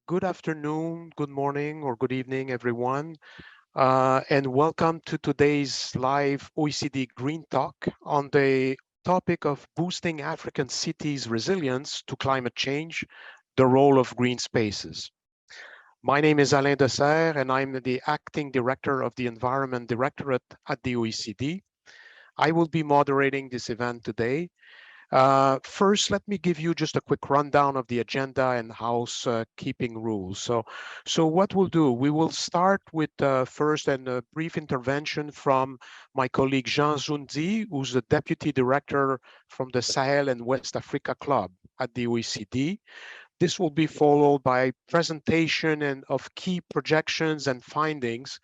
Good afternoon, good morning, or good evening, everyone, and welcome to today's live OECD Green Talk on the topic of boosting African cities' resilience to climate change, the role of green spaces. My name is Alain Desserre, and I'm the Acting Director of the Environment Directorate at the OECD. I will be moderating this event today. First, let me give you just a quick rundown of the agenda and housekeeping rules. So what we'll do, we will start with first a brief intervention from my colleague Jean Zunzi, who's the Deputy Director from the Sahel and West Africa Club at the OECD. This will be followed by presentation of key projections and findings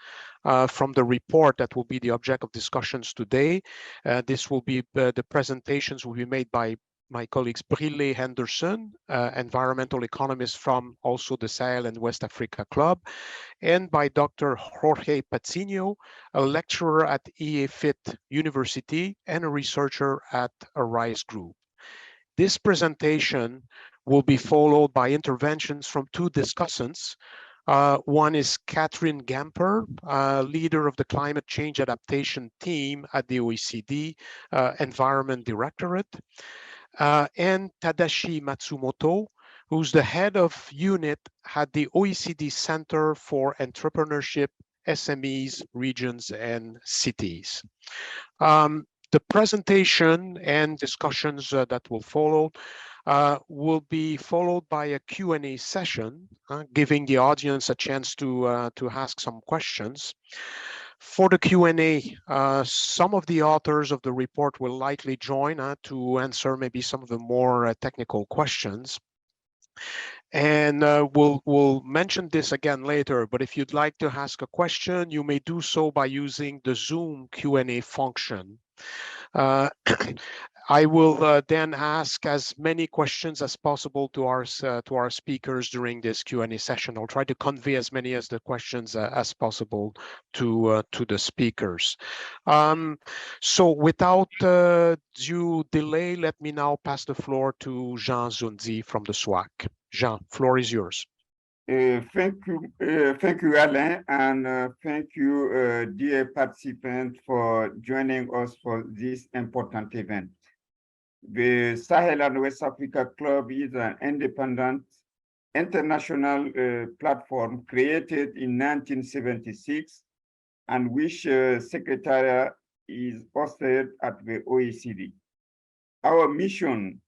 from the report that will be the object of discussions today. This will be, the presentations will be made by my colleagues Brilé Anderson, environmental economist from also the Sahel and West Africa Club, and by Dr. Jorge Patiño, a lecturer at EAFIT University and a researcher at Arise Group. This presentation will be followed by interventions from two discussants. One is Catherine Gamper, leader of the Climate Change Adaptation Team at the OECD Environment Directorate, and Tadashi Matsumoto, who's the head of unit at the OECD Center for Entrepreneurship, SMEs, Regions, and Cities. The presentation and discussions that will follow will be followed by a Q&A session, giving the audience a chance to ask some questions. For the Q&A, some of the authors of the report will likely join to answer maybe some of the more technical questions. And we'll mention this again later, but if you'd like to ask a question, you may do so by using the Zoom Q&A function. I will then ask as many questions as possible to our speakers during this Q&A session. I'll try to convey as many as the questions as possible to the speakers. So without due delay, let me now pass the floor to Jean Zunzi from the SWAC. Jean, floor is yours. Thank you, Alain, and thank you, dear participants, for joining us for this important event. The Sahel and West Africa Club is an independent international platform created in 1976 and which secretariat is hosted at the OECD. Our mission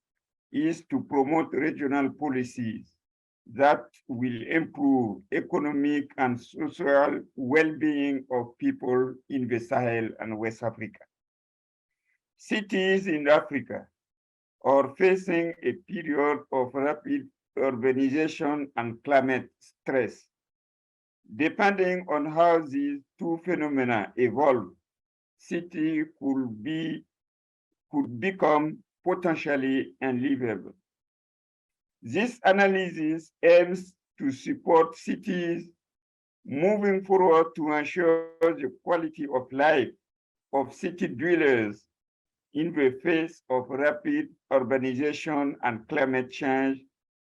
is to promote regional policies that will improve economic and social well-being of people in the Sahel and West Africa. Cities in Africa are facing a period of rapid urbanization and climate stress. Depending on how these two phenomena evolve, cities could become potentially unlivable. This analysis aims to support cities moving forward to ensure the quality of life of city dwellers in the face of rapid urbanization and climate change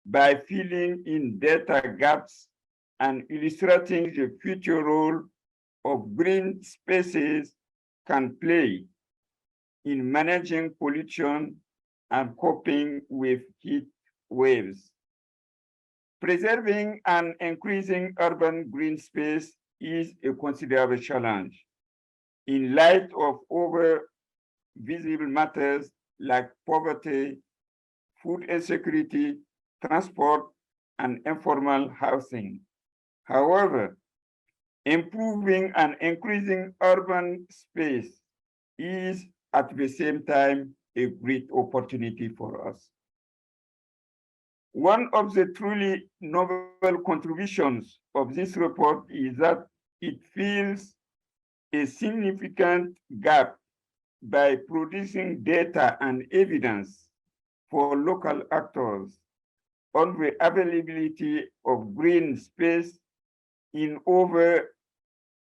by filling in data gaps and illustrating the future role of green spaces can play in managing pollution and coping with heat waves. Preserving and increasing urban green space is a considerable challenge in light of other visible matters like poverty, food insecurity, transport, and informal housing. However, improving and increasing urban space is at the same time a great opportunity for us. One of the truly novel contributions of this report is that it fills a significant gap by producing data and evidence for local actors on the availability of green space in over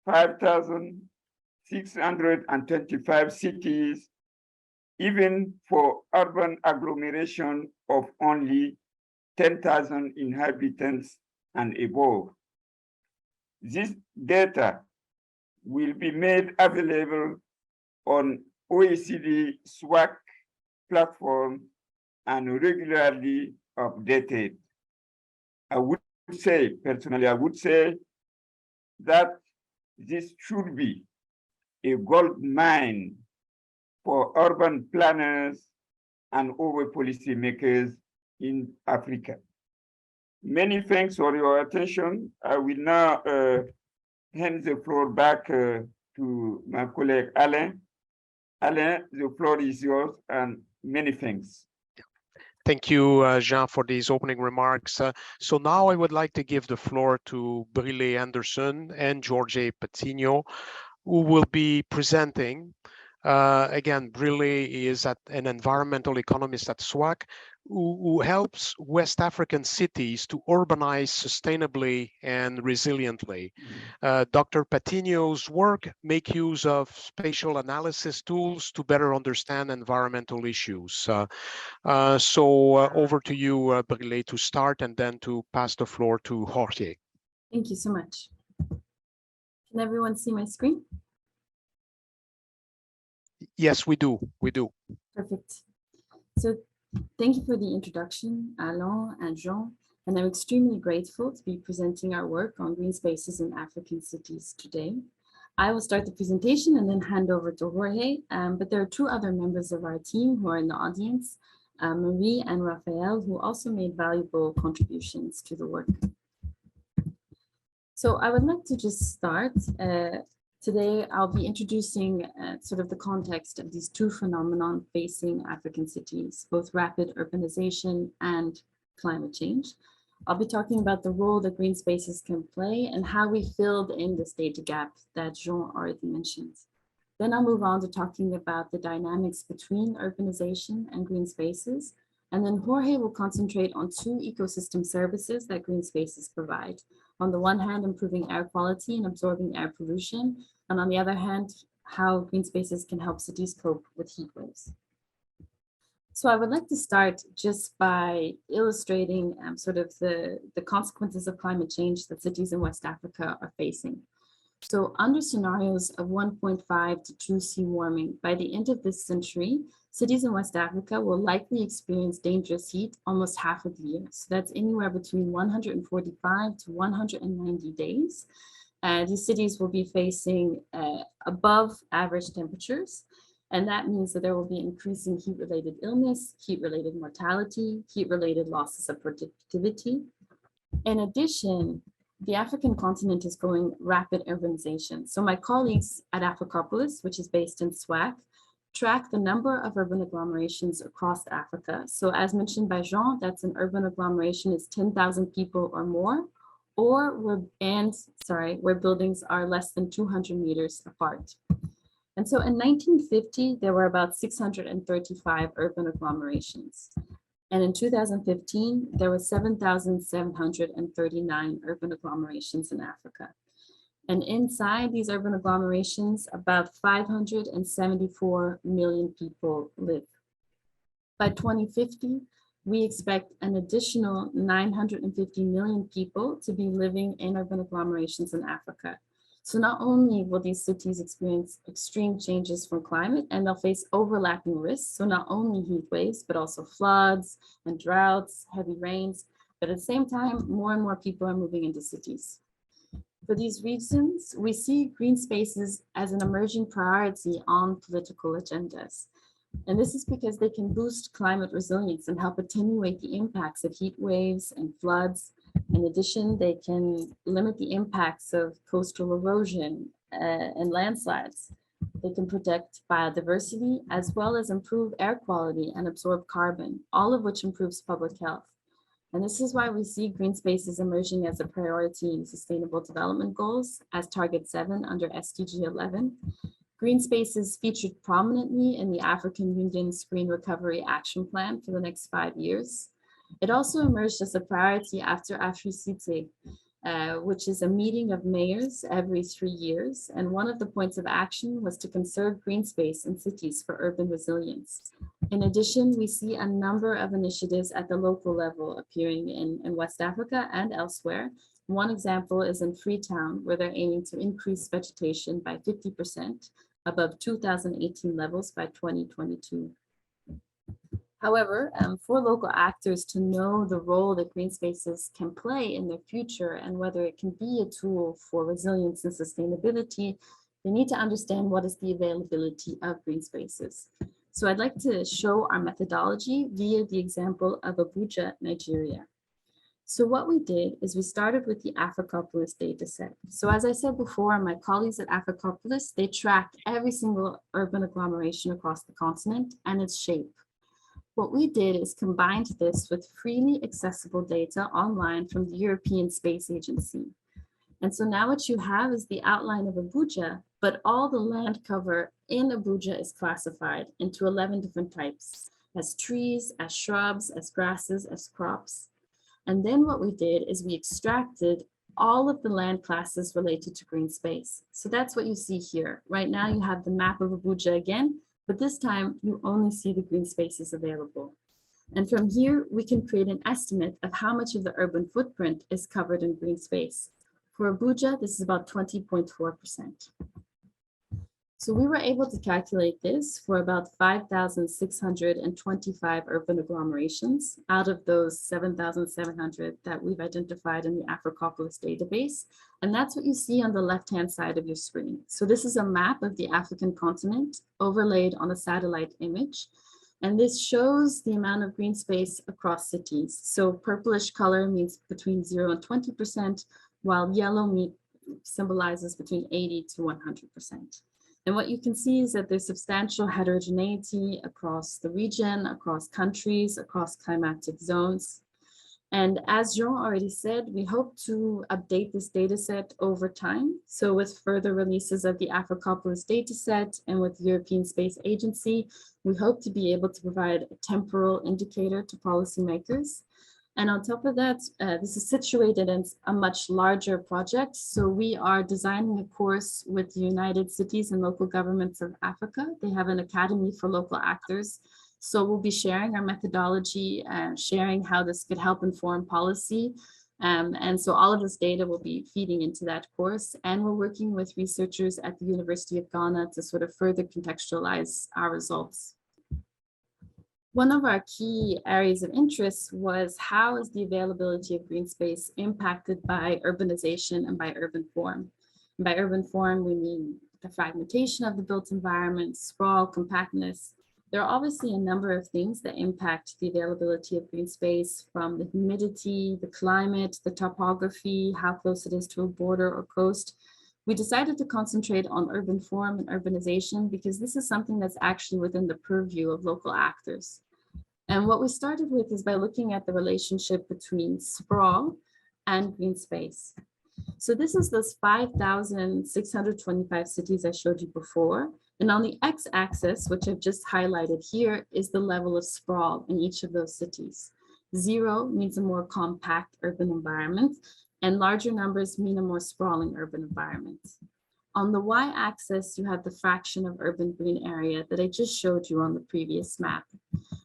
5,625 cities, even for urban agglomeration of only 10,000 inhabitants and above. This data will be made available on OECD SWAC platform and regularly updated. I would say, personally, I would say that this should be a gold mine for urban planners and other policymakers in Africa. Many thanks for your attention. I will now hand the floor back to my colleague Alain. Alain, the floor is yours, and many thanks. Thank you, Jean, for these opening remarks. So now I would like to give the floor to Brilé Anderson and Jorge Patiño, who will be presenting. Again, Brilé is an environmental economist at SWAC, who helps West African cities to urbanize sustainably and resiliently. Dr. Patiño's work make use of spatial analysis tools to better understand environmental issues. Over to you, Brilé, to start, and then to pass the floor to Jorge. Thank you so much. Can everyone see my screen? Yes, we do. We do. Perfect. So thank you for the introduction, Alain and Jean, and I'm extremely grateful to be presenting our work on green spaces in African cities today. I will start the presentation and then hand over to Jorge, but there are two other members of our team who are in the audience, Marie and Raphael, who also made valuable contributions to the work. So I would like to just start. Today, I'll be introducing sort of the context of these two phenomena facing African cities, both rapid urbanization and climate change. I'll be talking about the role that green spaces can play and how we filled in this data gap that Jean already mentioned. Then I'll move on to talking about the dynamics between urbanization and green spaces. And then Jorge will concentrate on two ecosystem services that green spaces provide. On the one hand, improving air quality and absorbing air pollution. And on the other hand, how green spaces can help cities cope with heat waves. So I would like to start just by illustrating sort of the consequences of climate change that cities in West Africa are facing. So under scenarios of 1.5 to 2 sea warming, by the end of this century, cities in West Africa will likely experience dangerous heat almost half of the year. So that's anywhere between 145 to 190 days. These cities will be facing above average temperatures. And that means that there will be increasing heat-related illness, heat-related mortality, heat-related losses of productivity. In addition, the African continent is going rapid urbanization. So my colleagues at Africopolis, which is based in SWAC, track the number of urban agglomerations across Africa. So as mentioned by Jean, that's an urban agglomeration is 10,000 people or more, or where buildings are less than 200 meters apart. And so in 1950, there were about 635 urban agglomerations. And in 2015, there were 7,739 urban agglomerations in Africa. And inside these urban agglomerations, about 574 million people live. By 2050, we expect an additional 950 million people to be living in urban agglomerations in Africa. So not only will these cities experience extreme changes from climate, and they'll face overlapping risks, so not only heat waves, but also floods and droughts, heavy rains, but at the same time, more and more people are moving into cities. For these reasons, we see green spaces as an emerging priority on political agendas. And this is because they can boost climate resilience and help attenuate the impacts of heat waves and floods. In addition, they can limit the impacts of coastal erosion and landslides. They can protect biodiversity as well as improve air quality and absorb carbon, all of which improves public health. And this is why we see green spaces emerging as a priority in Sustainable Development Goals as Target 7 under SDG 11. Green spaces featured prominently in the African Union's Green Recovery Action Plan for the next 5 years. It also emerged as a priority after Africité which is a meeting of mayors every 3 years. And one of the points of action was to conserve green space in cities for urban resilience. In addition, we see a number of initiatives at the local level appearing in West Africa and elsewhere. One example is in Freetown, where they're aiming to increase vegetation by 50% above 2018 levels by 2022. However, for local actors to know the role that green spaces can play in their future and whether it can be a tool for resilience and sustainability, they need to understand what is the availability of green spaces. So I'd like to show our methodology via the example of Abuja, Nigeria. So what we did is we started with the Africopolis dataset. So as I said before, my colleagues at Africopolis, they tracked every single urban agglomeration across the continent and its shape. What we did is combined this with freely accessible data online from the European Space Agency. And so now what you have is the outline of Abuja, but all the land cover in Abuja is classified into 11 different types, as trees, as shrubs, as grasses, as crops. And then what we did is we extracted all of the land classes related to green space. So that's what you see here. Right now you have the map of Abuja again, but this time you only see the green spaces available. And from here, we can create an estimate of how much of the urban footprint is covered in green space. For Abuja, this is about 20.4%. So we were able to calculate this for about 5,625 urban agglomerations out of those 7,700 that we've identified in the Africopolis database. And that's what you see on the left-hand side of your screen. So this is a map of the African continent overlaid on a satellite image. And this shows the amount of green space across cities. So purplish color means between 0 and 20%, while yellow symbolizes between 80 to 100%. And what you can see is that there's substantial heterogeneity across the region, across countries, across climatic zones. And as Jean already said, we hope to update this data set over time. So with further releases of the Africopolis data set and with the European Space Agency, we hope to be able to provide a temporal indicator to policymakers. And on top of that, this is situated in a much larger project. So we are designing a course with the United Cities and Local Governments of Africa. They have an academy for local actors. So we'll be sharing our methodology and sharing how this could help inform policy. And so all of this data will be feeding into that course. And we're working with researchers at the University of Ghana to sort of further contextualize our results. One of our key areas of interest was how is the availability of green space impacted by urbanization and by urban form. And by urban form, we mean the fragmentation of the built environment, sprawl, compactness. There are obviously a number of things that impact the availability of green space, from the humidity, the climate, the topography, how close it is to a border or coast. We decided to concentrate on urban form and urbanization because this is something that's actually within the purview of local actors. And what we started with is by looking at the relationship between sprawl and green space. So this is those 5,625 cities I showed you before. And on the x-axis, which I've just highlighted here, is the level of sprawl in each of those cities. 0 means a more compact urban environment, and larger numbers mean a more sprawling urban environment. On the y-axis, you have the fraction of urban green area that I just showed you on the previous map.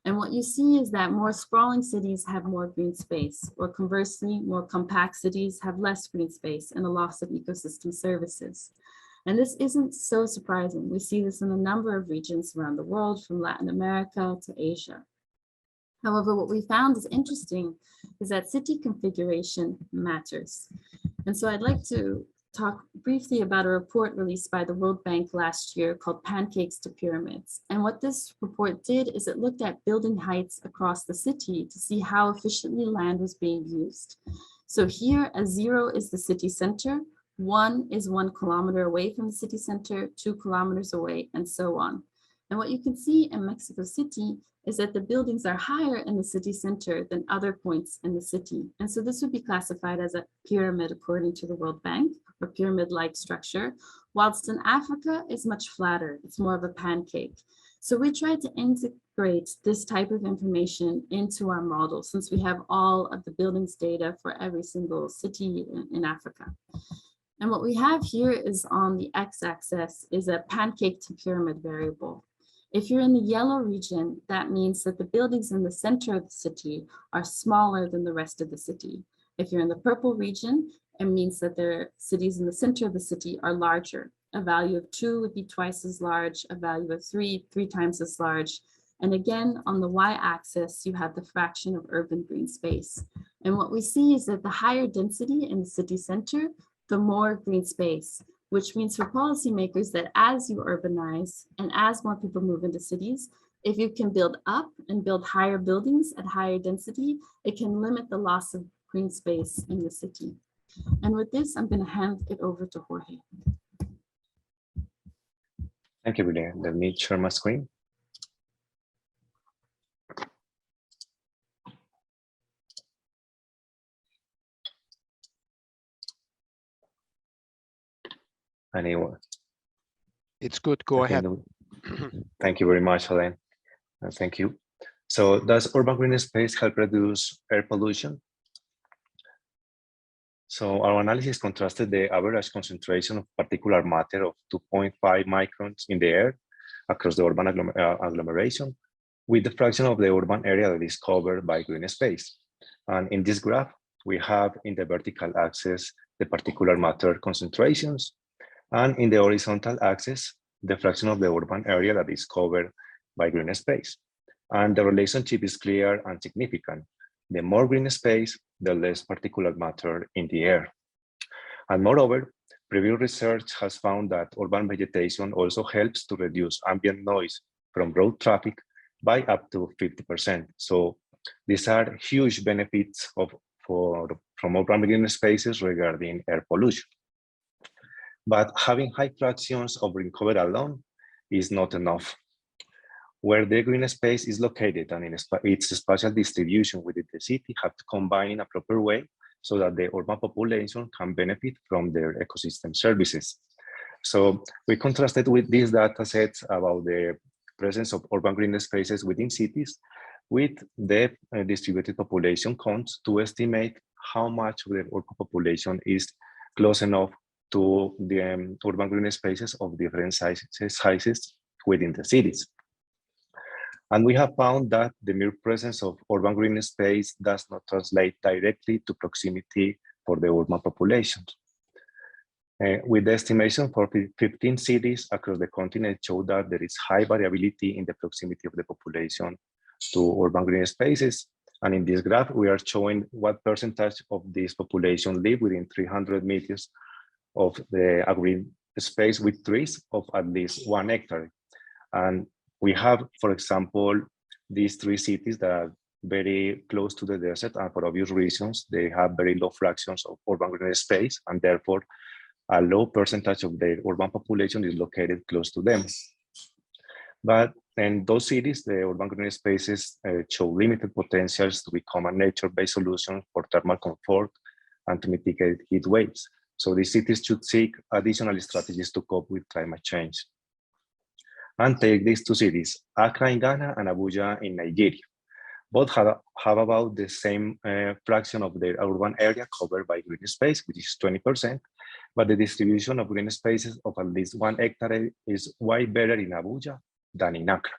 And what you see is that more sprawling cities have more green space, or conversely, more compact cities have less green space and a loss of ecosystem services. And this isn't so surprising. We see this in a number of regions around the world, from Latin America to Asia. However, what we found is interesting is that city configuration matters. And so I'd like to talk briefly about a report released by the World Bank last year called Pancakes to Pyramids. And what this report did is it looked at building heights across the city to see how efficiently land was being used. So here, a 0 is the city center, 1 is 1 kilometer away from the city center, 2 kilometers away, and so on. And what you can see in Mexico City is that the buildings are higher in the city center than other points in the city. And so this would be classified as a pyramid according to the World Bank, or pyramid-like structure, whilst in Africa it's much flatter, it's more of a pancake. So we tried to integrate this type of information into our model, since we have all of the buildings data for every single city in Africa. And what we have here is on the x-axis is a pancake to pyramid variable. If you're in the yellow region, that means that the buildings in the center of the city are smaller than the rest of the city. If you're in the purple region, it means that the cities in the center of the city are larger. A value of 2 would be twice as large, a value of 3 times as large. And again, on the y-axis, you have the fraction of urban green space. And what we see is that the higher density in the city center, the more green space, which means for policymakers that as you urbanize and as more people move into cities, if you can build up and build higher buildings at higher density, it can limit the loss of green space in the city. And with this, I'm going to hand it over to Jorge. Thank you, Brilé. Let me share my screen. Anyone? It's good. Go ahead. Thank you very much, Helen. Thank you. So does urban green space help reduce air pollution? So our analysis contrasted the average concentration of particulate matter of 2.5 microns in the air across the urban agglomeration with the fraction of the urban area that is covered by green space. And in this graph, we have in the vertical axis the particulate matter concentrations, and in the horizontal axis, the fraction of the urban area that is covered by green space. And the relationship is clear and significant. The more green space, the less particulate matter in the air. And moreover, previous research has found that urban vegetation also helps to reduce ambient noise from road traffic by up to 50%. So these are huge benefits from urban green spaces regarding air pollution. But having high fractions of green cover alone is not enough. Where the green space is located and in its spatial distribution within the city have to combine in a proper way so that the urban population can benefit from their ecosystem services. So we contrasted with these data sets about the presence of urban green spaces within cities with the distributed population counts to estimate how much of the urban population is close enough to the urban green spaces of different sizes within the cities. And we have found that the mere presence of urban green space does not translate directly to proximity for the urban population. With the estimation for 15 cities across the continent show that there is high variability in the proximity of the population to urban green spaces. And in this graph, we are showing what percentage of this population live within 300 meters of the green space with trees of at least 1 hectare. And we have, for example, these 3 cities that are very close to the desert, and for obvious reasons, they have very low fractions of urban green space, and therefore a low percentage of their urban population is located close to them. But in those cities, the urban green spaces show limited potentials to become a nature-based solution for thermal comfort and to mitigate heat waves. So these cities should seek additional strategies to cope with climate change. And take these 2 cities, Accra in Ghana and Abuja in Nigeria. Both have about the same fraction of their urban area covered by green space, which is 20%, but the distribution of green spaces of at least 1 hectare is way better in Abuja than in Accra.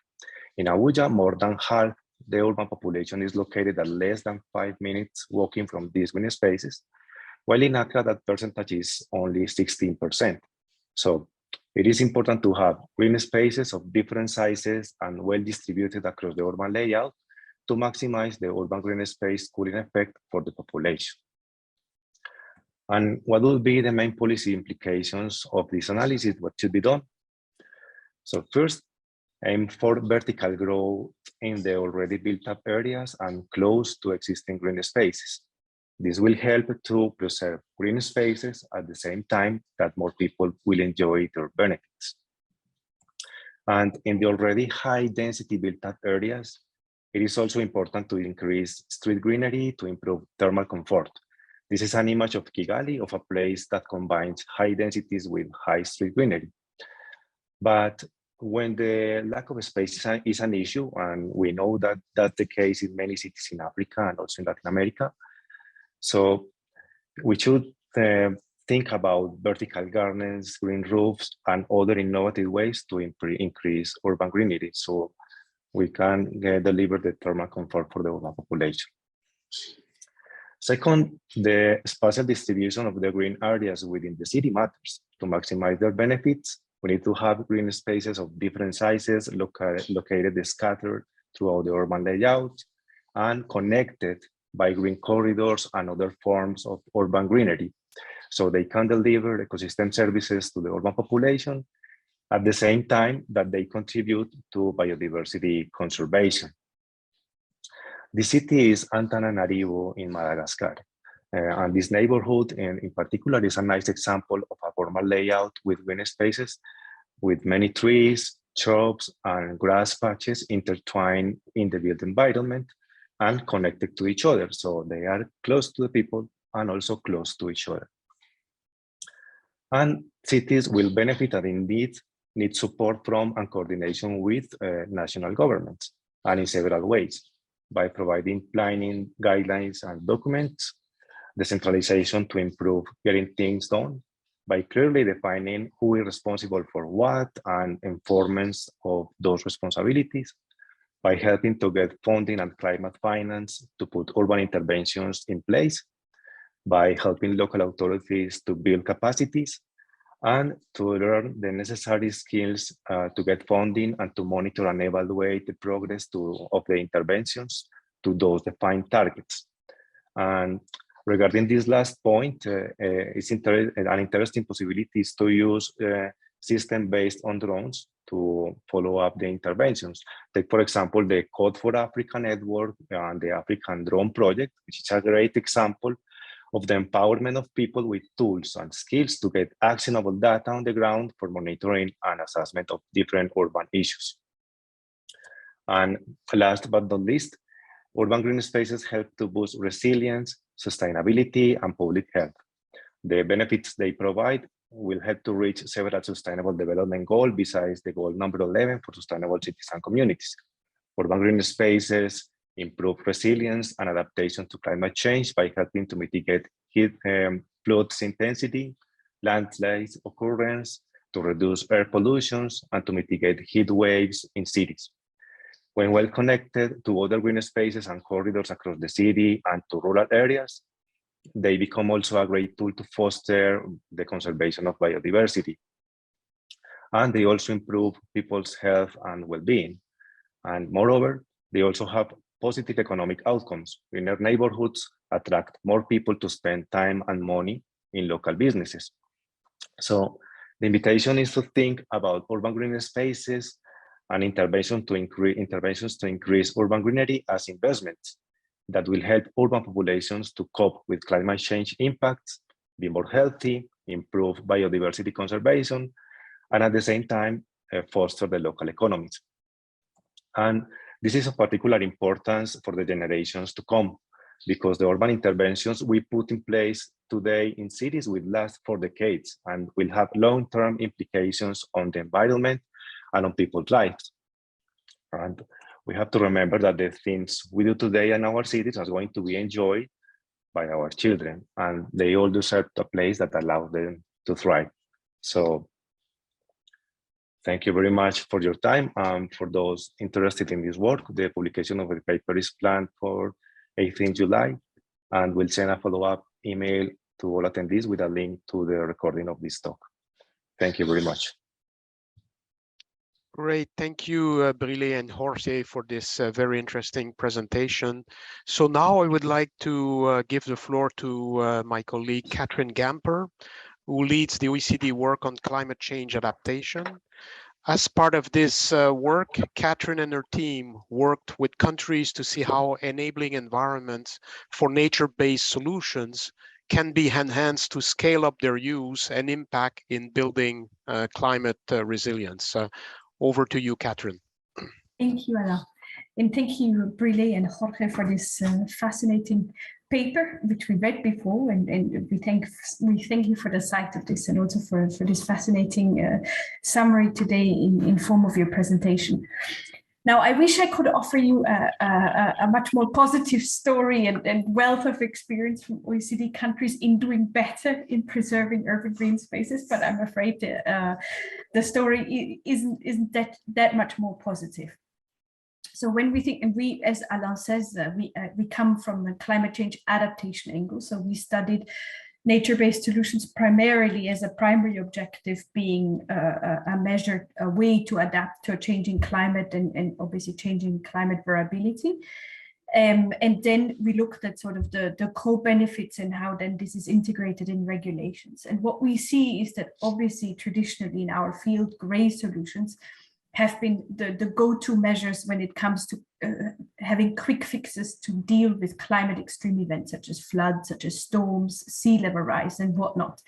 In Abuja, more than half the urban population is located at less than 5 minutes walking from these green spaces, while in Accra, that percentage is only 16%. So it is important to have green spaces of different sizes and well distributed across the urban layout to maximize the urban green space cooling effect for the population. And what will be the main policy implications of this analysis? What should be done? So first, aim for vertical growth in the already built up areas and close to existing green spaces. This will help to preserve green spaces at the same time that more people will enjoy their benefits. And in the already high density built up areas, it is also important to increase street greenery to improve thermal comfort. This is an image of Kigali, of a place that combines high densities with high street greenery. But when the lack of space is an issue, and we know that that's the case in many cities in Africa and also in Latin America, so we should think about vertical gardens, green roofs, and other innovative ways to increase urban greenery so we can deliver the thermal comfort for the urban population. Second, the spatial distribution of the green areas within the city matters. To maximize their benefits, we need to have green spaces of different sizes located scattered throughout the urban layout and connected by green corridors and other forms of urban greenery, so they can deliver ecosystem services to the urban population at the same time that they contribute to biodiversity conservation. The city is Antananarivo in Madagascar. And this neighborhood in particular is a nice example of a formal layout with green spaces with many trees, shrubs, and grass patches intertwined in the built environment and connected to each other. So they are close to the people and also close to each other. And cities will benefit and indeed need support from and coordination with national governments, and in several ways, by providing planning guidelines and documents, decentralization to improve getting things done, by clearly defining who is responsible for what and enforcement of those responsibilities, by helping to get funding and climate finance to put urban interventions in place, by helping local authorities to build capacities, and to learn the necessary skills to get funding and to monitor and evaluate the progress of the interventions to those defined targets. And regarding this last point, it's an interesting possibility is to use system based on drones to follow up the interventions. Take, for example, the Code for Africa network and the African Drone Project, which is a great example of the empowerment of people with tools and skills to get actionable data on the ground for monitoring and assessment of different urban issues. And last but not least, urban green spaces help to boost resilience, sustainability, and public health. The benefits they provide will help to reach several sustainable development goals besides the goal number 11 for sustainable cities and communities. Urban green spaces improve resilience and adaptation to climate change by helping to mitigate heat, floods intensity, landslides occurrence, to reduce air pollutions, and to mitigate heat waves in cities. When well connected to other green spaces and corridors across the city and to rural areas, they become also a great tool to foster the conservation of biodiversity. And they also improve people's health and well-being. And moreover, they also have positive economic outcomes. Greener neighborhoods attract more people to spend time and money in local businesses. So the invitation is to think about urban green spaces and interventions to increase urban greenery as investments that will help urban populations to cope with climate change impacts, be more healthy, improve biodiversity conservation, and at the same time, foster the local economies. And this is of particular importance for the generations to come, because the urban interventions we put in place today in cities will last for decades and will have long-term implications on the environment and on people's lives. And we have to remember that the things we do today in our cities are going to be enjoyed by our children, and they all deserve a place that allows them to thrive. So thank you very much for your time. For those interested in this work, the publication of the paper is planned for 18 July, and we'll send a follow-up email to all attendees with a link to the recording of this talk. Thank you very much. Great, thank you, Brilé and Jorge, for this very interesting presentation. So now I would like to give the floor to my colleague, Catherine Gamper, who leads the OECD work on climate change adaptation. As part of this work, Catherine and her team worked with countries to see how enabling environments for nature-based solutions can be enhanced to scale up their use and impact in building climate resilience. Over to you, Catherine. Thank you, Alain. And thank you, Brilé and Jorge, for this fascinating paper, which we read before, and we thank you for the sight of this and also for this fascinating summary today in form of your presentation. Now, I wish I could offer you a much more positive story and wealth of experience from OECD countries in doing better in preserving urban green spaces, but I'm afraid the story isn't that much more positive. So when we think, and we, as Alain says, we come from a climate change adaptation angle. So we studied nature-based solutions primarily as a primary objective being a way to adapt to a changing climate and obviously changing climate variability. And then we looked at sort of the co-benefits and how then this is integrated in regulations. And what we see is that obviously traditionally in our field, gray solutions have been the go-to measures when it comes to having quick fixes to deal with climate extreme events such as floods, such as storms, sea level rise and whatnot.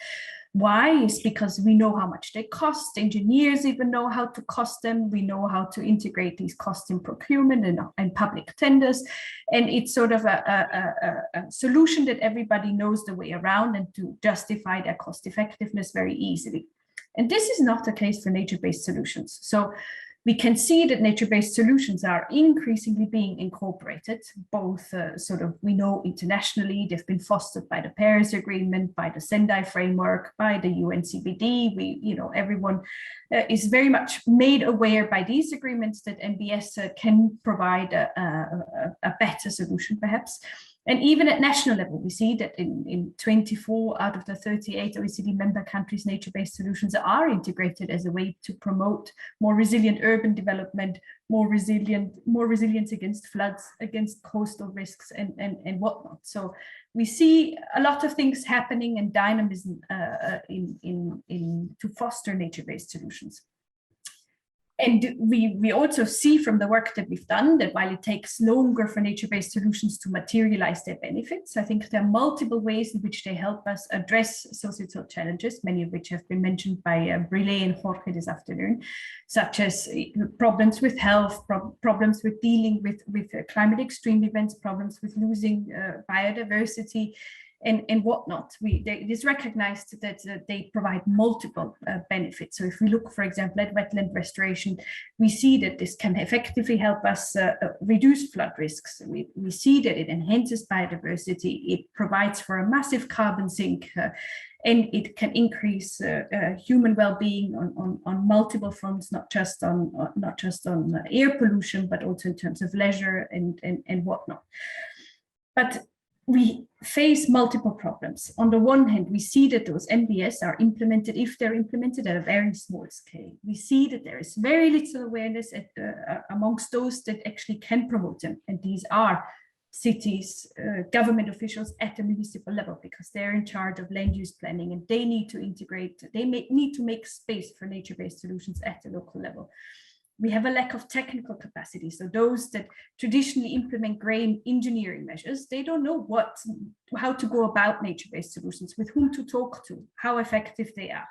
Why? Is because we know how much they cost. Engineers even know how to cost them. We know how to integrate these costs in procurement and public tenders. And it's sort of a solution that everybody knows the way around and to justify their cost effectiveness very easily. And this is not the case for nature-based solutions. So we can see that nature-based solutions are increasingly being incorporated, both we know internationally, they've been fostered by the Paris Agreement, by the Sendai Framework, by the UNCBD. Everyone is very much made aware by these agreements that NBS can provide a better solution, perhaps. And even at national level, we see that in 24 out of the 38 OECD member countries, nature-based solutions are integrated as a way to promote more resilient urban development, more resilience against floods, against coastal risks, and whatnot. So we see a lot of things happening and dynamism to foster nature-based solutions. And we also see from the work that we've done that while it takes longer for nature-based solutions to materialize their benefits, I think there are multiple ways in which they help us address societal challenges, many of which have been mentioned by Brilé and Jorge this afternoon, such as problems with health, problems with dealing with climate extreme events, problems with losing biodiversity, and whatnot. It is recognized that they provide multiple benefits. So if we look, for example, at wetland restoration, we see that this can effectively help us reduce flood risks. We see that it enhances biodiversity, it provides for a massive carbon sink, and it can increase human well-being on multiple fronts, not just on air pollution, but also in terms of leisure and whatnot. But we face multiple problems. On the one hand, we see that those NBS are implemented, if they're implemented at a very small scale. We see that there is very little awareness amongst those that actually can promote them. And these are cities, government officials at the municipal level, because they're in charge of land use planning and they need to integrate, need to make space for nature-based solutions at the local level. We have a lack of technical capacity. So those that traditionally implement green engineering measures, they don't know how to go about nature-based solutions, with whom to talk to, how effective they are.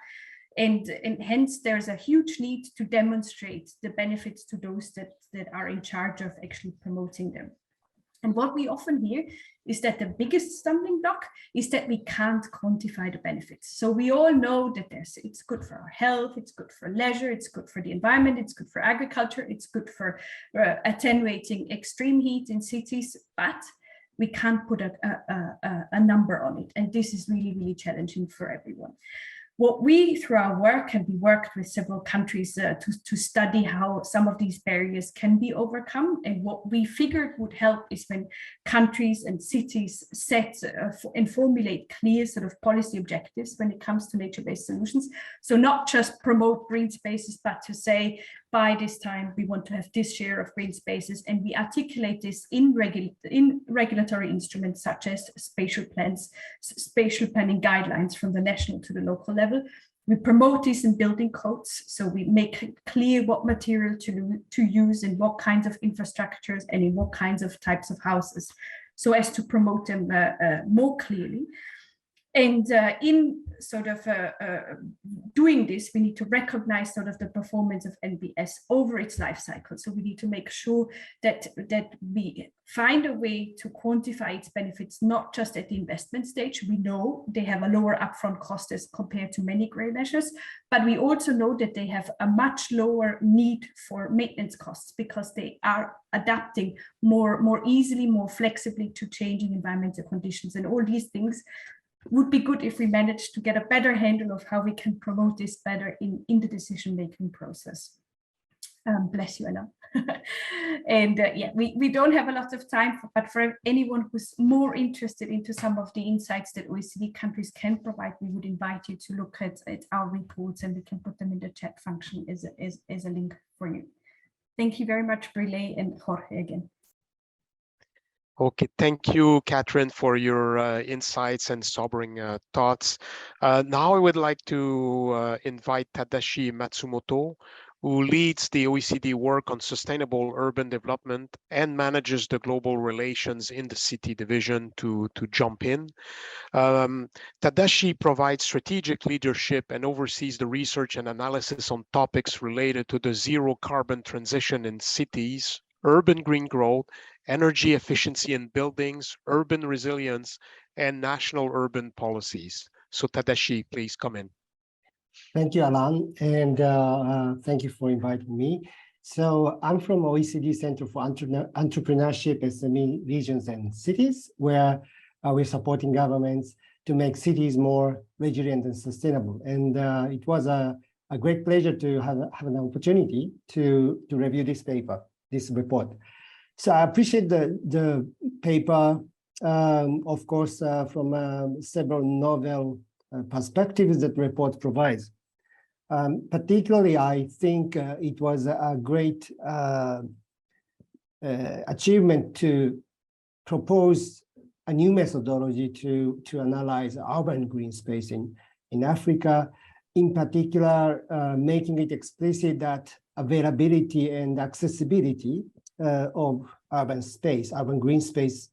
And hence there's a huge need to demonstrate the benefits to those that are in charge of actually promoting them. And what we often hear is that the biggest stumbling block is that we can't quantify the benefits. So we all know that it's good for our health, it's good for leisure, it's good for the environment, it's good for agriculture, it's good for attenuating extreme heat in cities, but we can't put a number on it. And this is really, really challenging for everyone. What we, through our work, and we worked with several countries to study how some of these barriers can be overcome. And what we figured would help is when countries and cities set and formulate clear sort of policy objectives when it comes to nature-based solutions. So not just promote green spaces, but to say, by this time, we want to have this share of green spaces, and we articulate this in regulatory instruments such as spatial planning guidelines from the national to the local level. We promote this in building codes, so we make it clear what material to use in what kinds of infrastructures and in what kinds of types of houses, so as to promote them more clearly. And in sort of doing this, we need to recognize sort of the performance of NBS over its life cycle. So we need to make sure that we find a way to quantify its benefits, not just at the investment stage. We know they have a lower upfront cost as compared to many grey measures, but we also know that they have a much lower need for maintenance costs because they are adapting more easily, more flexibly to changing environmental conditions. And all these things would be good if we managed to get a better handle of how we can promote this better in the decision-making process. Bless you, Anna. And yeah, we don't have a lot of time, but for anyone who's more interested into some of the insights that OECD countries can provide, we would invite you to look at our reports, and we can put them in the chat function as a link for you. Thank you very much, Brilé and Jorge again. Okay, thank you, Catherine, for your insights and sobering thoughts. Now I would like to invite Tadashi Matsumoto, who leads the OECD work on sustainable urban development and manages the global relations in the city division to jump in. Tadashi provides strategic leadership and oversees the research and analysis on topics related to the zero carbon transition in cities, urban green growth, energy efficiency in buildings, urban resilience, and national urban policies. So Tadashi, please come in. Thank you, Alan, and thank you for inviting me. So I'm from OECD Center for Entrepreneurship, SME Regions and Cities, where we're supporting governments to make cities more resilient and sustainable. And it was a great pleasure to have an opportunity to review this paper, this report. So I appreciate the paper, of course, from several novel perspectives that the report provides. Particularly, I think it was a great achievement to propose a new methodology to analyze urban green space in Africa, in particular, making it explicit that availability and accessibility of urban green space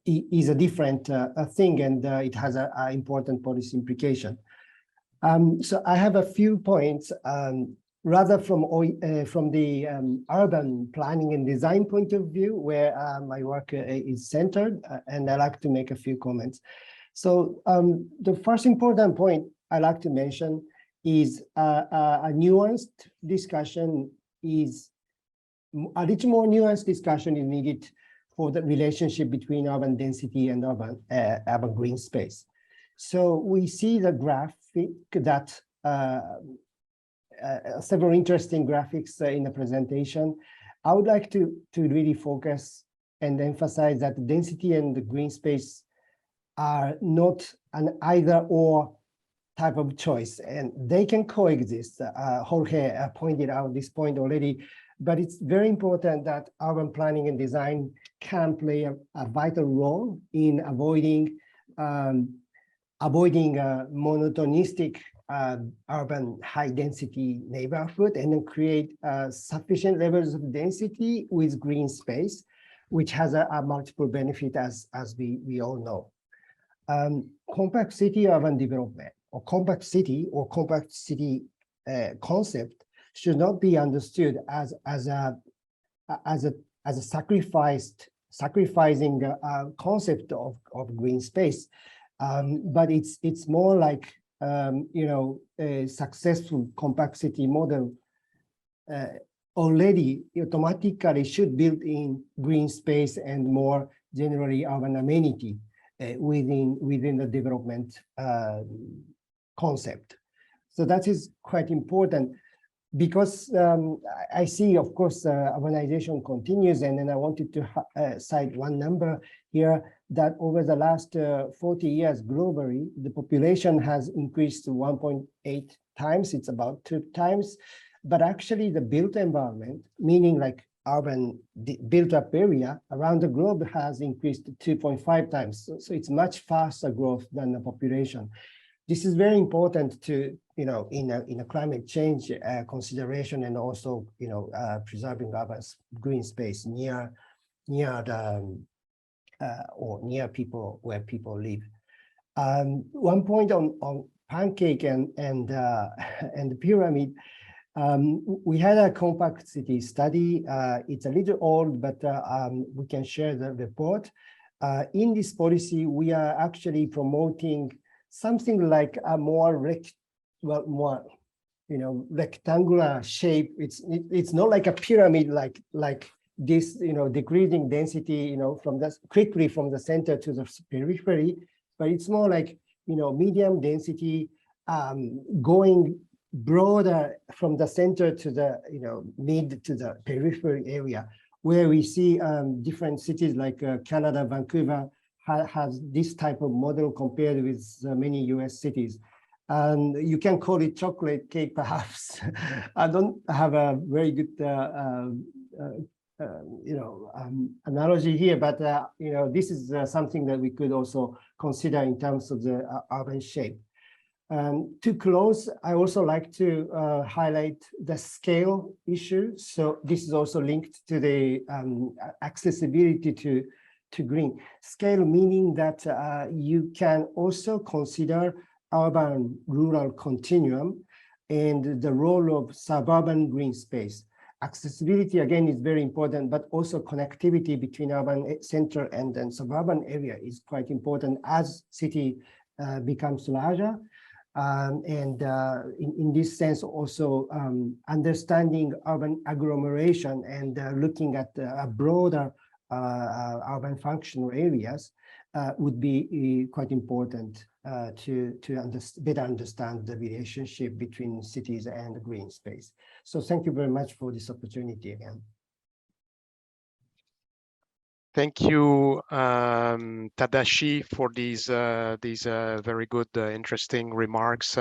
is a different thing, and it has an important policy implication. So I have a few points, rather from the urban planning and design point of view, where my work is centered, and I'd like to make a few comments. So the first important point I'd like to mention is a nuanced discussion is a little more nuanced discussion is needed for the relationship between urban density and urban green space. So we see the graphic that several interesting graphics in the presentation. I would like to really focus and emphasize that the density and the green space are not an either or type of choice, and they can coexist. Jorge pointed out this point already. But it's very important that urban planning and design can play a vital role in avoiding monotonistic urban high-density neighborhood, and then create sufficient levels of density with green space, which has a multiple benefit, as we all know. Compact city urban development, or compact city concept should not be understood as a sacrificing concept of green space, but it's more like a successful compact city model already automatically should build in green space and more generally urban amenity within the development concept. So that is quite important. Because I see, of course, urbanization continues, and then I wanted to cite one number here, that over the last 40 years globally, the population has increased to 1.8 times. It's about 2 times. But actually, the built environment, meaning like urban built-up area around the globe, has increased to 2.5 times. So it's much faster growth than the population. This is very important to, in a climate change consideration, and also, preserving urban green space near the or near people, where people live. One point on pancake and the pyramid. We had a compact city study. It's a little old, but we can share the report. In this policy, we are actually promoting something like a more rectangular shape. It's not like a pyramid like this, decreasing density, quickly from the center to the periphery, but it's more like, medium density, going broader from the center to the, mid to the periphery area, where we see different cities like Canada, Vancouver has this type of model compared with many US cities. And you can call it chocolate cake, perhaps. I don't have a very good, analogy here, but this is something that we could also consider in terms of the urban shape. To close, I also like to highlight the scale issue. So this is also linked to the accessibility to green. Scale meaning that you can also consider urban-rural continuum and the role of suburban green space. Accessibility, again, is very important, but also connectivity between urban center and then suburban area is quite important as city becomes larger. In this sense, also understanding urban agglomeration and looking at a broader urban functional areas would be quite important to better understand the relationship between cities and green space. So thank you very much for this opportunity again. Thank you, Tadashi, for these very good, interesting remarks.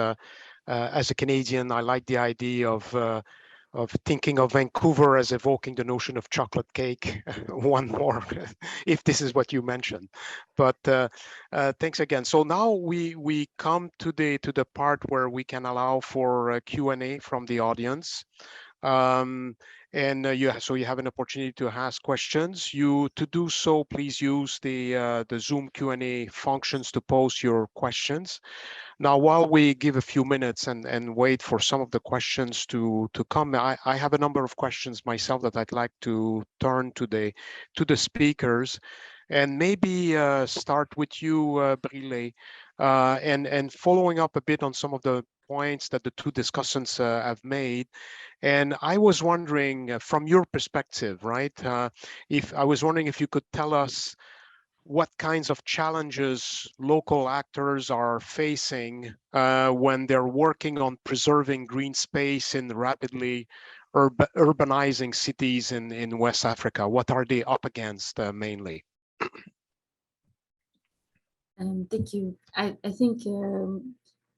As a Canadian, I like the idea of thinking of Vancouver as evoking the notion of chocolate cake. One more, if this is what you mentioned. But thanks again. So now we come to the part where we can allow for Q&A from the audience. So you have an opportunity to ask questions. To do so, please use the Zoom Q&A functions to post your questions. Now, while we give a few minutes and wait for some of the questions to come, I have a number of questions myself that I'd like to turn to the speakers, and maybe start with you, Brilé, and following up a bit on some of the points that the two discussants have made. And I was wondering, from your perspective, right, if you could tell us what kinds of challenges local actors are facing when they're working on preserving green space in rapidly urbanizing cities in West Africa. What are they up against mainly? Thank you. I think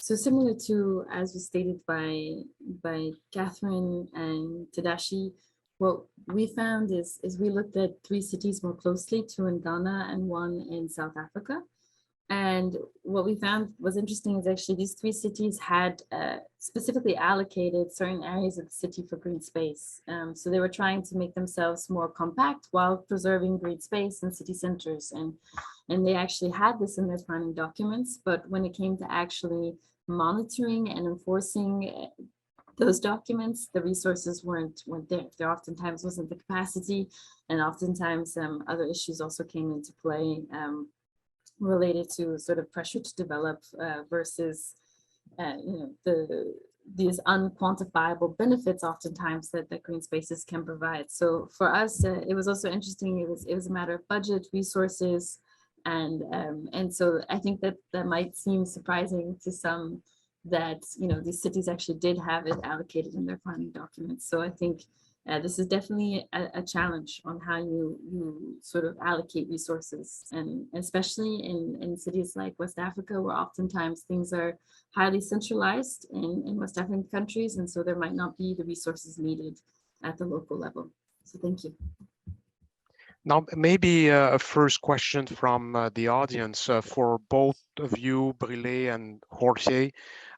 so similar to, as was stated by Catherine and Tadashi, what we found is we looked at 3 cities more closely, 2 in Ghana and 1 in South Africa. And what we found was interesting is actually these 3 cities had specifically allocated certain areas of the city for green space. So they were trying to make themselves more compact while preserving green space in city centers. And they actually had this in their planning documents, but when it came to actually monitoring and enforcing those documents, the resources weren't there. There oftentimes wasn't the capacity, and oftentimes other issues also came into play related to sort of pressure to develop versus these unquantifiable benefits oftentimes that green spaces can provide. So for us, it was also interesting. It was a matter of budget, resources, and so I think that might seem surprising to some that these cities actually did have it allocated in their planning documents. So I think this is definitely a challenge on how you sort of allocate resources, and especially in cities like West Africa, where oftentimes things are highly centralized in West African countries, and so there might not be the resources needed at the local level. So thank you. Now, maybe a first question from the audience for both of you, Brilé and Jorge.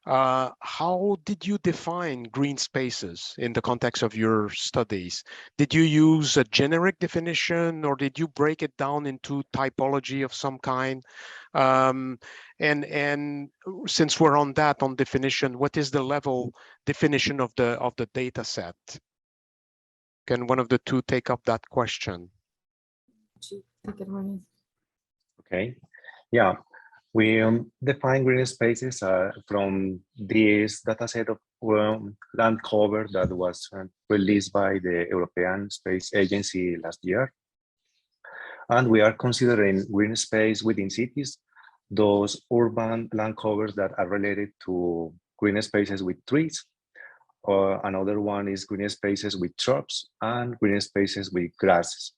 How did you define green spaces in the context of your studies? Did you use a generic definition, or did you break it down into typology of some kind? And since we're on definition, what is the level definition of the data set? Can one of the two take up that question? Okay, yeah, we define green spaces from this data set of land cover that was released by the European Space Agency last year. And we are considering green space within cities, those urban land covers that are related to green spaces with trees. Another one is green spaces with shrubs and green spaces with grasses.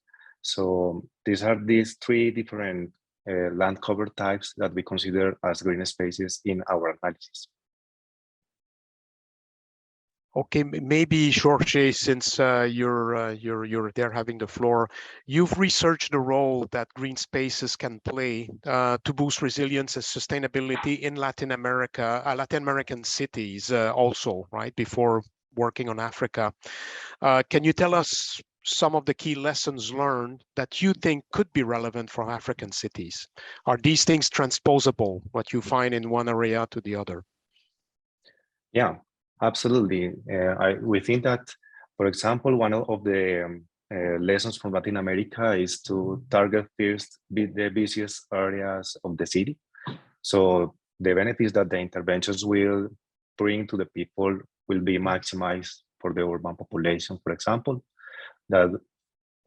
So these are these three different land cover types that we consider as green spaces in our analysis. Okay, maybe Jorge, since you're there having the floor, you've researched the role that green spaces can play to boost resilience and sustainability in Latin American cities also, right? Before working on Africa, can you tell us some of the key lessons learned that you think could be relevant for African cities? Are these things transposable, what you find in one area to the other? Yeah, absolutely. We think that, for example, one of the lessons from Latin America is to target first the busiest areas of the city. So the benefits that the interventions will bring to the people will be maximized for the urban population, for example. That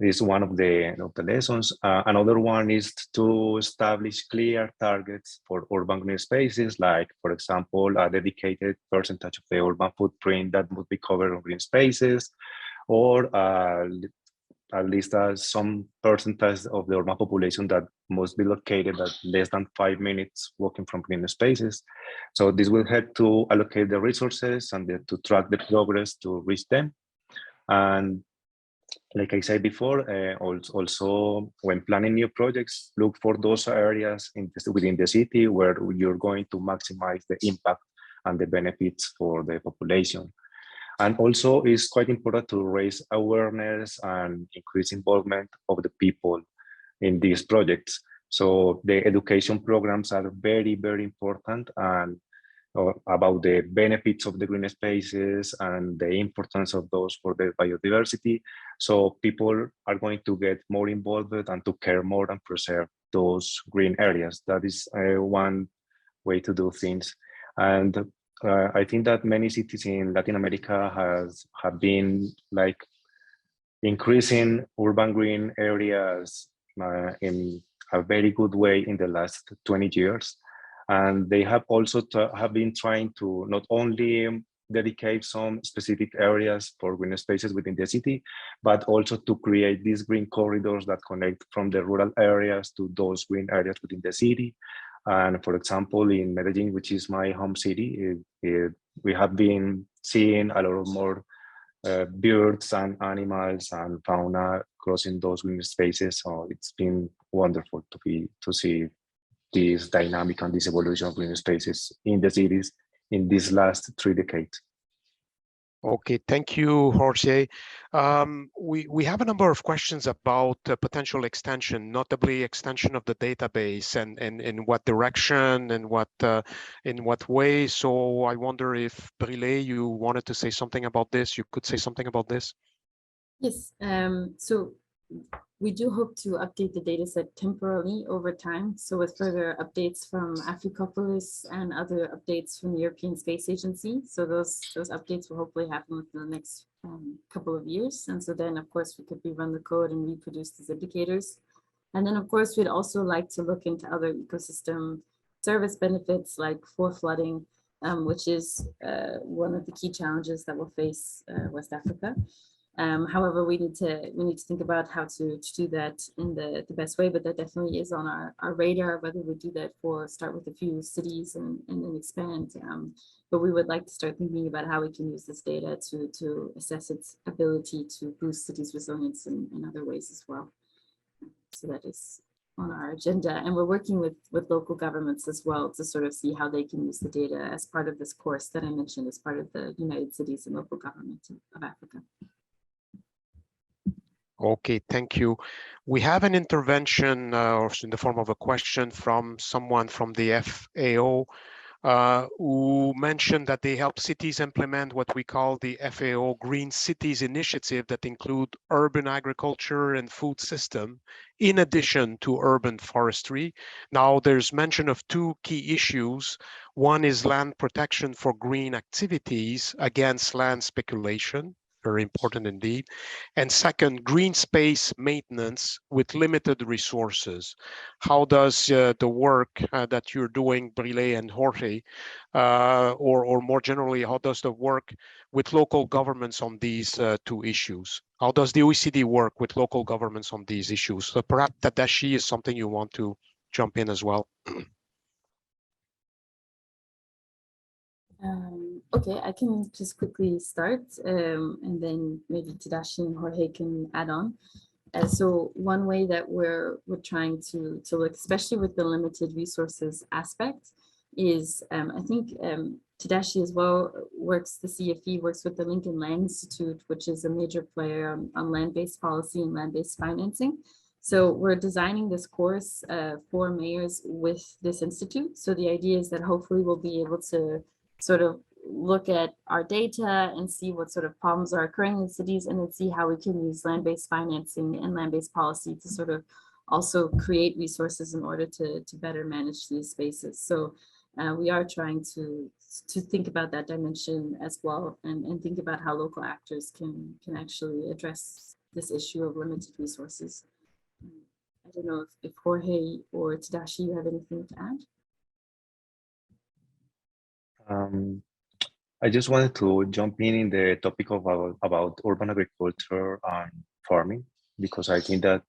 is one of the lessons. Another one is to establish clear targets for urban green spaces, like, for example, a dedicated percentage of the urban footprint that would be covered on green spaces, or at least some percentage of the urban population that must be located at less than 5 minutes walking from green spaces. So this will help to allocate the resources and to track the progress to reach them. And like I said before, also when planning new projects, look for those areas within the city where you're going to maximize the impact and the benefits for the population. And also it's quite important to raise awareness and increase involvement of the people in these projects. So the education programs are very, very important, and about the benefits of the green spaces and the importance of those for the biodiversity. So people are going to get more involved and to care more and preserve those green areas. That is one way to do things. And I think that many cities in Latin America have been like increasing urban green areas in a very good way in the last 20 years. And they have also have been trying to not only dedicate some specific areas for green spaces within the city, but also to create these green corridors that connect from the rural areas to those green areas within the city. And for example, in Medellin, which is my home city, we have been seeing a lot of more birds and animals and fauna crossing those green spaces. So it's been wonderful to see this dynamic and this evolution of green spaces in the cities in these last 3 decades. Okay, thank you, Jorge. We have a number of questions about potential extension, notably extension of the database, and in what direction and in what way. So I wonder if, Brilé, you wanted to say something about this. You could say something about this. Yes, so we do hope to update the data set temporarily over time. So with further updates from Africopolis and other updates from the European Space Agency. So those updates will hopefully happen within the next couple of years. And so then, of course, we could rerun the code and reproduce these indicators. And then, of course, we'd also like to look into other ecosystem service benefits like for flooding, which is one of the key challenges that will face West Africa. However, we need to think about how to do that in the best way, but that definitely is on our radar, whether we do that start with a few cities and then expand. But we would like to start thinking about how we can use this data to assess its ability to boost cities' resilience in other ways as well. So that is on our agenda, and we're working with local governments as well to sort of see how they can use the data as part of this course that I mentioned as part of the United Cities and Local Governments of Africa. Okay, thank you. We have an intervention or in the form of a question from someone from the FAO who mentioned that they help cities implement what we call the FAO Green Cities Initiative that include urban agriculture and food system, in addition to urban forestry. Now, there's mention of two key issues. One is land protection for green activities against land speculation. Very important indeed. And second, green space maintenance with limited resources. How does the work that you're doing, Brilé and Jorge, or more generally, how does the work with local governments on these two issues? How does the OECD work with local governments on these issues? So perhaps Tadashi is something you want to jump in as well. Okay, I can just quickly start, and then maybe Tadashi and Jorge can add on. So one way that we're trying to look, especially with the limited resources aspect, is I think Tadashi as well the CFE works with the Lincoln Land Institute, which is a major player on land-based policy and land-based financing. So we're designing this course for mayors with this institute. So the idea is that hopefully we'll be able to sort of look at our data and see what sort of problems are occurring in cities, and then see how we can use land-based financing and land-based policy to sort of also create resources in order to better manage these spaces. So we are trying to think about that dimension as well, and think about how local actors can actually address this issue of limited resources. I don't know if Jorge or Tadashi, you have anything to add? I just wanted to jump in the topic of about urban agriculture and farming, because I think that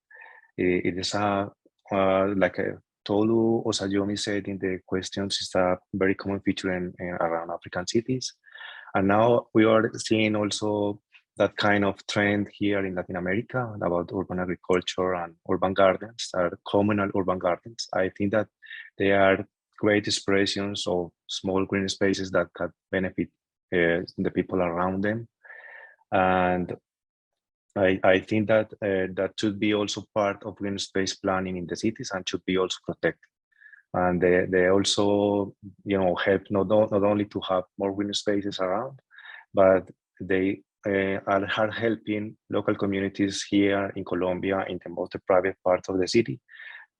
it is like Tolu Osayomi said in the questions, it's a very common feature in around African cities. And now we are seeing also that kind of trend here in Latin America about urban agriculture and urban gardens, are communal urban gardens. I think that they are great expressions of small green spaces that can benefit the people around them. And I think that that should be also part of green space planning in the cities and should be also protected. And they also, help not only to have more green spaces around, but they are helping local communities here in Colombia in the most private parts of the city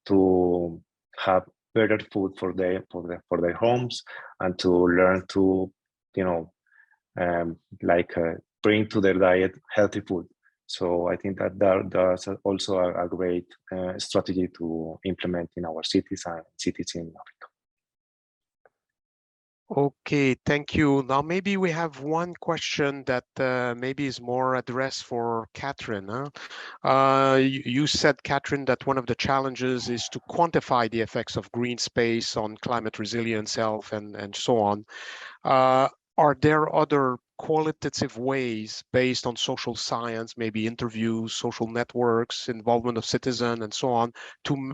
to have better food for their homes, and to learn to bring to their diet healthy food. So I think that that's also a great strategy to implement in our cities and cities in Africa. Okay, thank you. Now maybe we have one question that maybe is more addressed for Catherine. You said, Catherine, that one of the challenges is to quantify the effects of green space on climate resilience, health, and so on. Are there other qualitative ways based on social science, maybe interviews, social networks, involvement of citizens, and so on,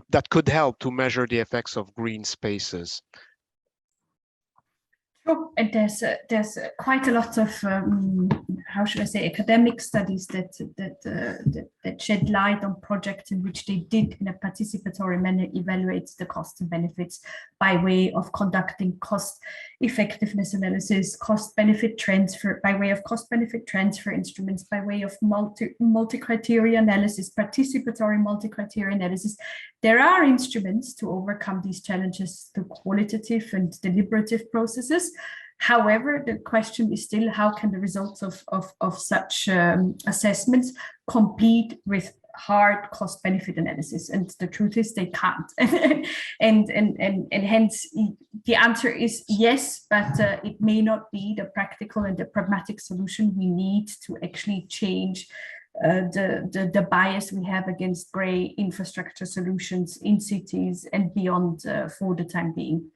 that could help to measure the effects of green spaces? Sure. And there's quite a lot of how should I say, academic studies that shed light on projects in which they did, in a participatory manner, evaluate the costs and benefits by way of conducting cost effectiveness analysis, cost-benefit transfer, by way of cost-benefit transfer instruments, by way of multi-criteria analysis, participatory multi-criteria analysis. There are instruments to overcome these challenges through qualitative and deliberative processes. However, the question is still, how can the results of such assessments compete with hard cost-benefit analysis? And the truth is they can't. and hence the answer is yes, but it may not be the practical and the pragmatic solution we need to actually change the bias we have against gray infrastructure solutions in cities and beyond for the time being.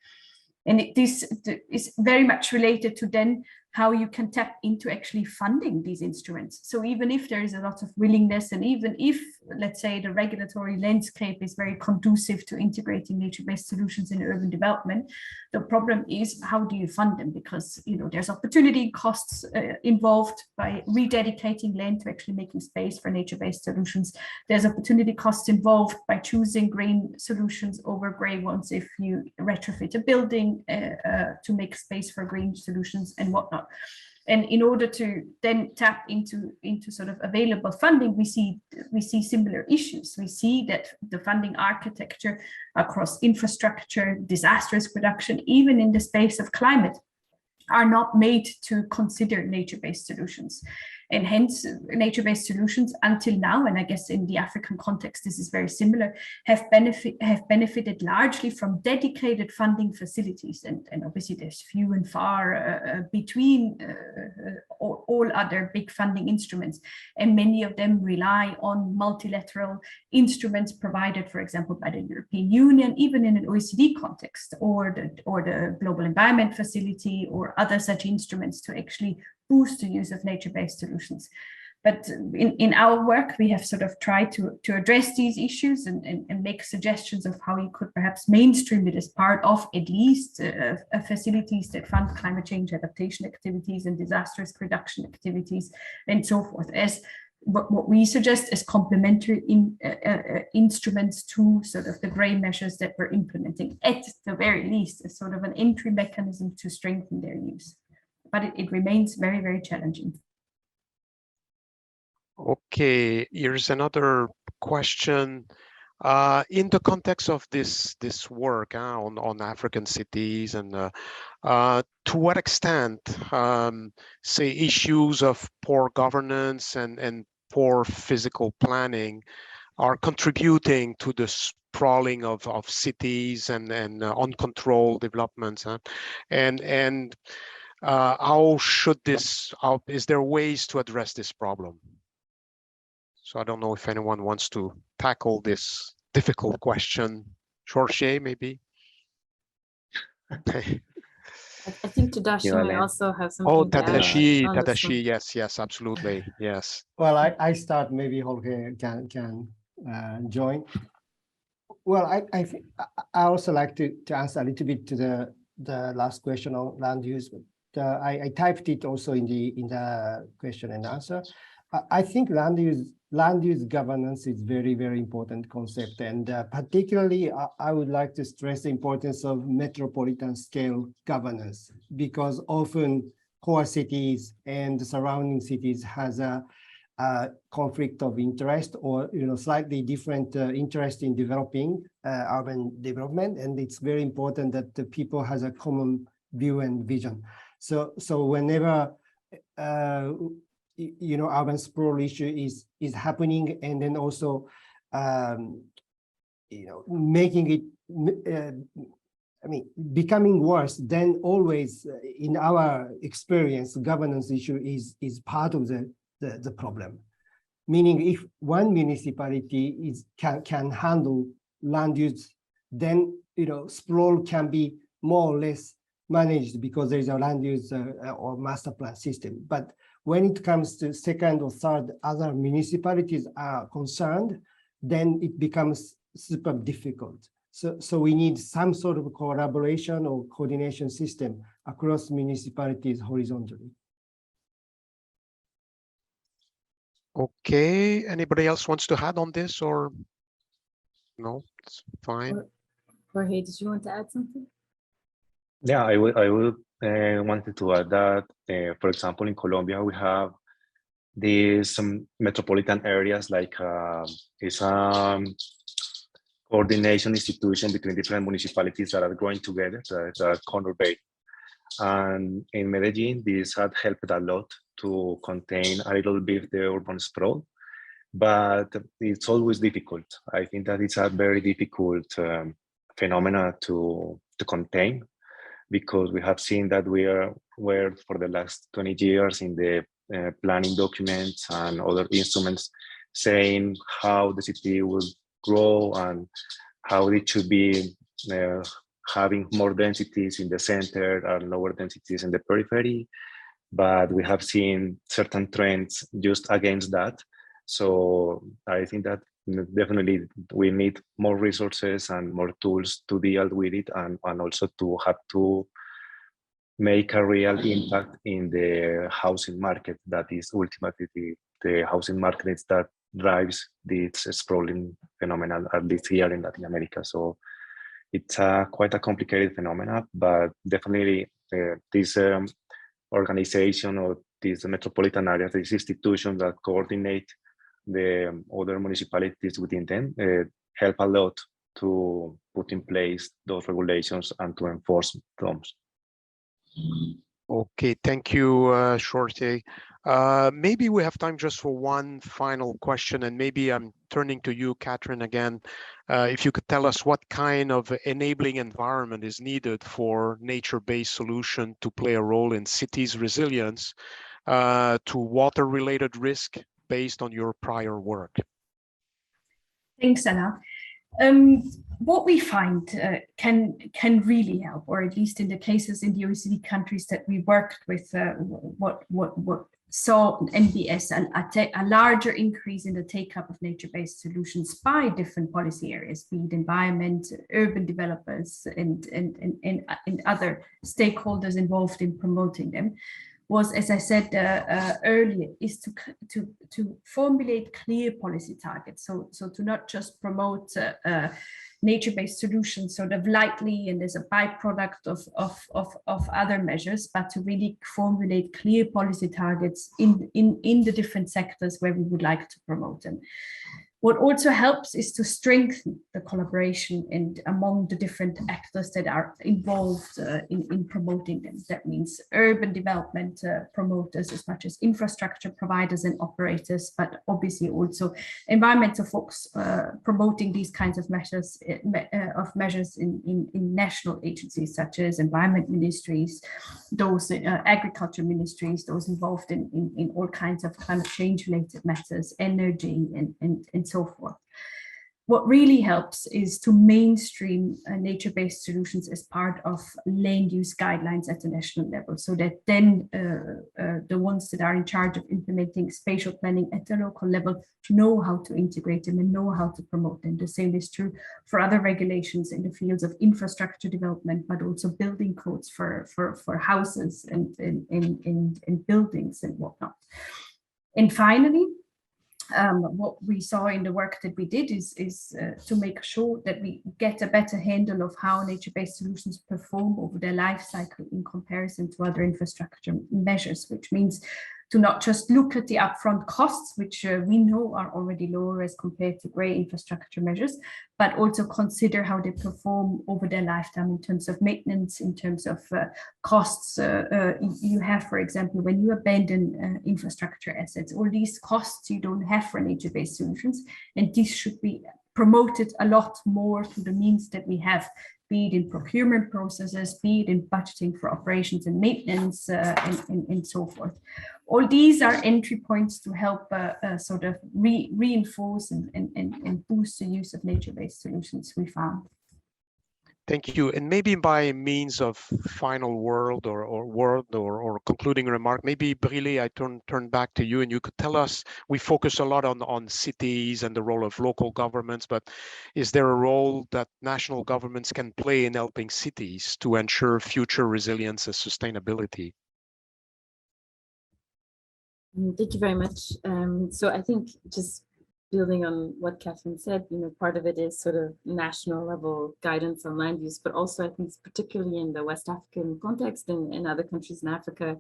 And this is very much related to then how you can tap into actually funding these instruments. So even if there is a lot of willingness, and even if, let's say, the regulatory landscape is very conducive to integrating nature-based solutions in urban development, the problem is, how do you fund them? Because, you know, there's opportunity costs involved by rededicating land to actually making space for nature-based solutions. There's opportunity costs involved by choosing green solutions over gray ones if you retrofit a building to make space for green solutions and whatnot. And in order to then tap into sort of available funding, we see similar issues. We see that the funding architecture across infrastructure, disaster risk reduction, even in the space of climate, are not made to consider nature-based solutions. And hence, nature-based solutions until now, and I guess in the African context, this is very similar, have benefited largely from dedicated funding facilities. And obviously there's few and far between all other big funding instruments. And many of them rely on multilateral instruments provided, for example, by the European Union, even in an OECD context, or the Global Environment Facility, or other such instruments to actually boost the use of nature-based solutions. But in our work, we have sort of tried to address these issues and make suggestions of how you could perhaps mainstream it as part of at least facilities that fund climate change adaptation activities and disaster risk reduction activities and so forth, as what we suggest as complementary instruments to sort of the gray measures that we're implementing, at the very least, as sort of an entry mechanism to strengthen their use. But it remains very, very challenging. Okay, here's another question. In the context of this work on African cities, and to what extent, say, issues of poor governance and poor physical planning are contributing to the sprawling of cities and uncontrolled developments, and how should this, is there ways to address this problem? So I don't know if anyone wants to tackle this difficult question. Jorge, maybe? Okay. I think Tadashi may also have something Oh, to add Tadashi, on this one. yes, absolutely, yes. Well, I start, maybe Jorge can join. Well, I think I also like to answer a little bit to the last question on land use. But I typed it also in the question and answer. I think land use governance is very, very important concept, and particularly I would like to stress the importance of metropolitan scale governance, because often core cities and the surrounding cities has a conflict of interest, or slightly different interest in developing urban development, and it's very important that the people has a common view and vision. So whenever urban sprawl issue is happening, and then also making it becoming worse, then always in our experience, governance issue is part of the problem. Meaning, if one municipality can handle land use, then sprawl can be more or less managed because there is a land use or master plan system. But when it comes to second or third other municipalities are concerned, then it becomes super difficult. So we need some sort of collaboration or coordination system across municipalities horizontally. Okay, anybody else wants to add on this, or no? It's fine. Jorge, did you want to add something? Yeah, I would wanted to add that, for example, in Colombia, we have these metropolitan areas, like it's a coordination institution between different municipalities that are growing together, so it's a conurbate. And in Medellin, this had helped a lot to contain a little bit the urban sprawl, but it's always difficult. I think that it's a very difficult phenomena to contain, because we have seen that we're for the last 20 years in the planning documents and other instruments saying how the city will grow and how it should be having more densities in the center and lower densities in the periphery. but we have seen certain trends just against that. So I think that definitely we need more resources and more tools to deal with it, and also to have to make a real impact in the housing market. That is ultimately the housing market that drives this sprawling phenomenon, at least here in Latin America. So it's quite a complicated phenomenon, but definitely this organization or these metropolitan areas, these institutions that coordinate the other municipalities within them, help a lot to put in place those regulations and to enforce them. Okay, thank you, Jorge. Maybe we have time just for one final question, and maybe I'm turning to you, Catherine, again. If you could tell us what kind of enabling environment is needed for nature-based solution to play a role in cities' resilience to water-related risk based on your prior work. Thanks, Anna. What we find can really help, or at least in the cases in the OECD countries that we worked with, what saw NBS a larger increase in the take-up of nature-based solutions by different policy areas, be it environment, urban developers, and other stakeholders involved in promoting them, was, as I said earlier, is to formulate clear policy targets. So to not just promote nature-based solutions sort of lightly and as a byproduct of other measures, but to really formulate clear policy targets in the different sectors where we would like to promote them. What also helps is to strengthen the collaboration and among the different actors that are involved in promoting them. That means urban development promoters as much as infrastructure providers and operators, but obviously also environmental folks promoting these kinds of measures in national agencies such as environment ministries, those agriculture ministries, those involved in all kinds of climate change related matters, energy and so forth. What really helps is to mainstream nature-based solutions as part of land use guidelines at the national level, so that then the ones that are in charge of implementing spatial planning at the local level know how to integrate them and know how to promote them. The same is true for other regulations in the fields of infrastructure development, but also building codes for houses and buildings and whatnot. And finally, what we saw in the work that we did is to make sure that we get a better handle of how nature-based solutions perform over their life cycle in comparison to other infrastructure measures, which means to not just look at the upfront costs, which we know are already lower as compared to grey infrastructure measures, but also consider how they perform over their lifetime in terms of maintenance, in terms of costs. You have, for example, when you abandon infrastructure assets, all these costs you don't have for nature-based solutions, and this should be promoted a lot more through the means that we have, be it in procurement processes, be it in budgeting for operations and maintenance, and so forth. All these are entry points to help sort of reinforce and boost the use of nature-based solutions, we found. Thank you. And maybe by means of final word or concluding remark, maybe Brilé, I turn back to you, and you could tell us, we focus a lot on cities and the role of local governments, but is there a role that national governments can play in helping cities to ensure future resilience and sustainability? Thank you very much. So I think just building on what Catherine said, part of it is sort of national level guidance on land use, but also I think particularly in the West African context and in other countries in Africa,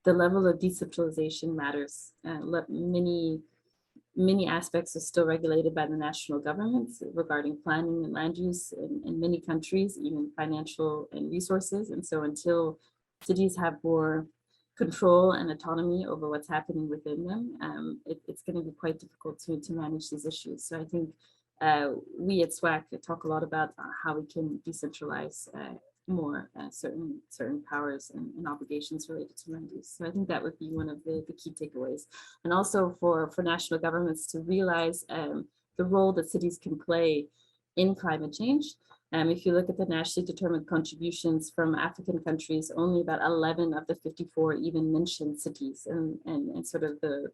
the level of decentralization matters. Many aspects are still regulated by the national governments regarding planning and land use in many countries, even financial and resources. And so until cities have more control and autonomy over what's happening within them, it's going to be quite difficult to manage these issues. So I think we at SWAC talk a lot about how we can decentralize more certain powers and obligations related to land use. So I think that would be one of the key takeaways. And also for national governments to realize the role that cities can play in climate change, If you look at the nationally determined contributions from African countries, only about 11 of the 54 even mention cities and sort of the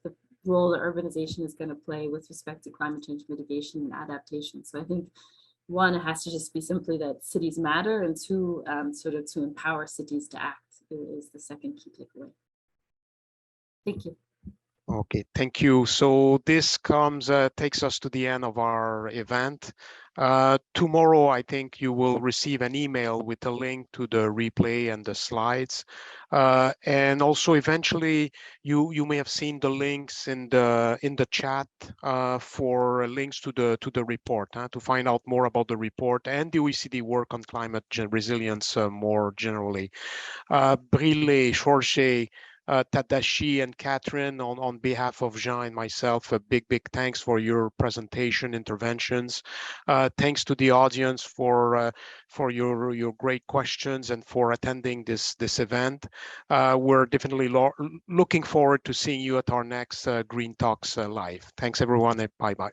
role that urbanization is going to play with respect to climate change mitigation and adaptation. So I think one, it has to just be simply that cities matter, and two, sort of to empower cities to act is the second key takeaway. Thank you. Okay, thank you. So this takes us to the end of our event. Tomorrow, I think you will receive an email with a link to the replay and the slides. And also eventually you may have seen the links in the chat for links to the report, to find out more about the report and the OECD work on climate resilience more generally. Brilé, Jorge, Tadashi and Catherine, on behalf of Jean and myself, a big thanks for your presentation interventions. Thanks to the audience for your great questions and for attending this event. We're definitely looking forward to seeing you at our next Green Talks live. Thanks everyone, and bye-bye.